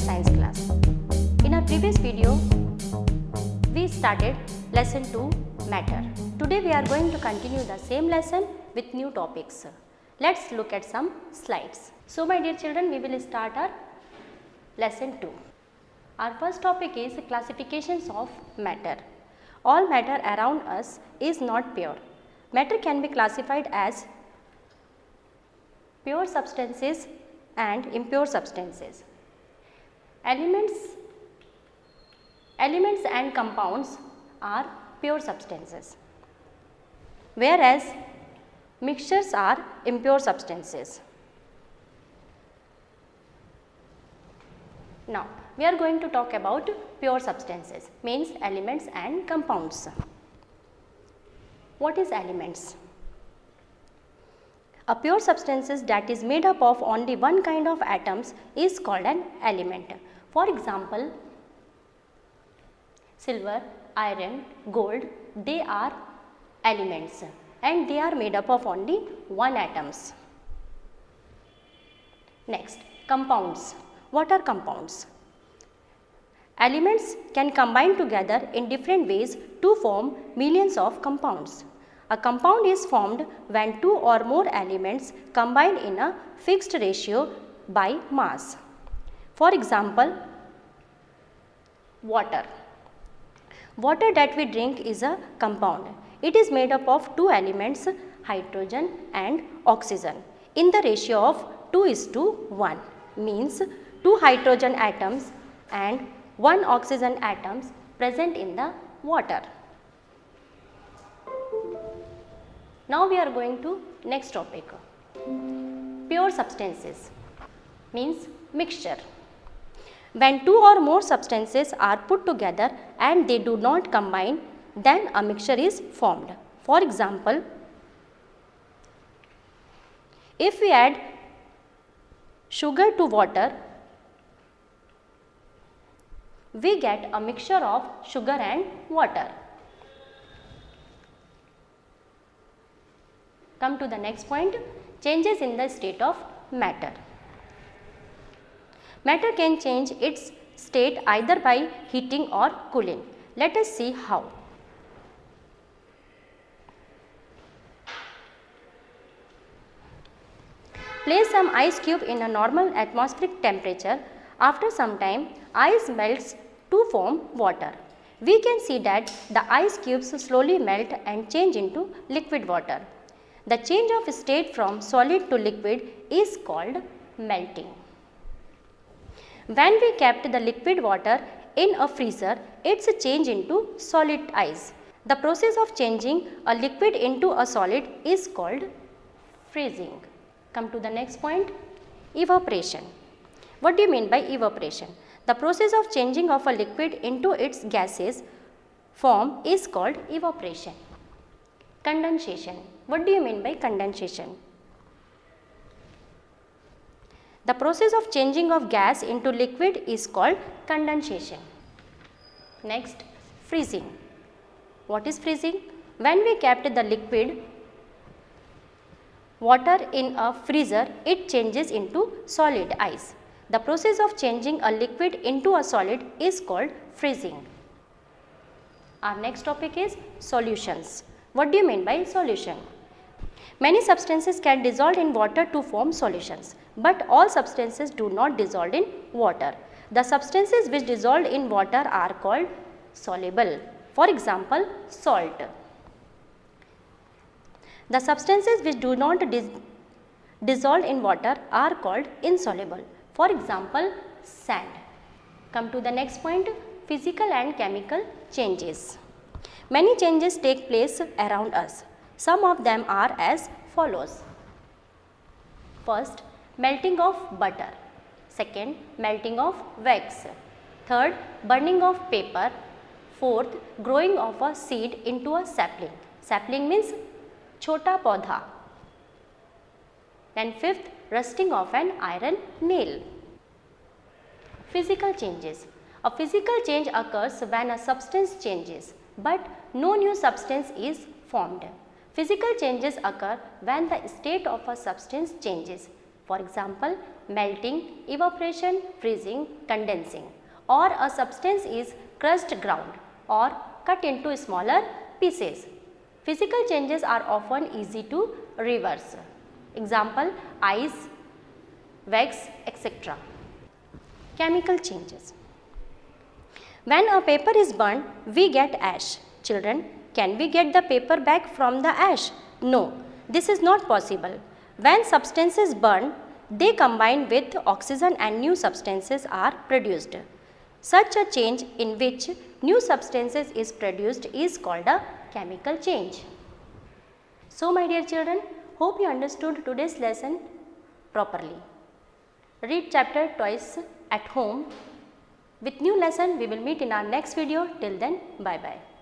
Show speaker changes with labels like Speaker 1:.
Speaker 1: science class. In our previous video, we started lesson 2 matter. Today we are going to continue the same lesson with new topics. Let's look at some slides. So my dear children, we will start our lesson 2. Our first topic is classifications of matter. All matter around us is not pure. Matter can be classified as pure substances and impure substances. Elements and compounds are pure substances, whereas mixtures are impure substances. Now, we are going to talk about pure substances, means elements and compounds. What is elements? A pure substance that is made up of only one kind of atoms is called an element. For example, silver, iron, gold, they are elements and they are made up of only one atoms. Next, compounds. What are compounds? Elements can combine together in different ways to form millions of compounds. A compound is formed when two or more elements combine in a fixed ratio by mass. For example, water. Water that we drink is a compound. It is made up of two elements, hydrogen and oxygen, in the ratio of 2:1, means two hydrogen atoms and one oxygen atoms present in the water. Now we are going to next topic. Pure substances means mixture. When two or more substances are put together and they do not combine, then a mixture is formed. For example, if we add sugar to water, we get a mixture of sugar and water. Come to the next point, changes in the state of matter. Matter can change its state either by heating or cooling. Let us see how. Place some ice cube in a normal atmospheric temperature. After some time, ice melts to form water. We can see that the ice cubes slowly melt and change into liquid water. The change of state from solid to liquid is called melting. When we kept the liquid water in a freezer, it's changed into solid ice. The process of changing a liquid into a solid is called freezing. Come to the next point, evaporation. What do you mean by evaporation? The process of changing of a liquid into its gaseous form is called evaporation. Condensation. What do you mean by condensation? The process of changing of gas into liquid is called condensation. Next, freezing. What is freezing? When we kept the liquid water in a freezer, it changes into solid ice. The process of changing a liquid into a solid is called freezing. Our next topic is solutions. What do you mean by solution? Many substances can dissolve in water to form solutions, but all substances do not dissolve in water. The substances which dissolve in water are called soluble. For example, salt. The substances which do not dissolve in water are called insoluble. For example, sand. Come to the next point, physical and chemical changes. Many changes take place around us. Some of them are as follows. First, melting of butter. Second, melting of wax. Third, burning of paper. Fourth, growing of a seed into a sapling. Sapling means chota paudha. Then fifth, rusting of an iron nail. Physical changes. A physical change occurs when a substance changes, but no new substance is formed. Physical changes occur when the state of a substance changes. For example, melting, evaporation, freezing, condensing. Or a substance is crushed, ground or cut into smaller pieces. Physical changes are often easy to reverse. Example, ice, wax, etc. Chemical changes. When a paper is burned, we get ash. Children, can we get the paper back from the ash? No, this is not possible. When substances burn, they combine with oxygen and new substances are produced. Such a change in which new substances is produced is called a chemical change. So my dear children, hope you understood today's lesson properly. Read chapter twice at home. With new lesson we will meet in our next video. Till then, bye bye.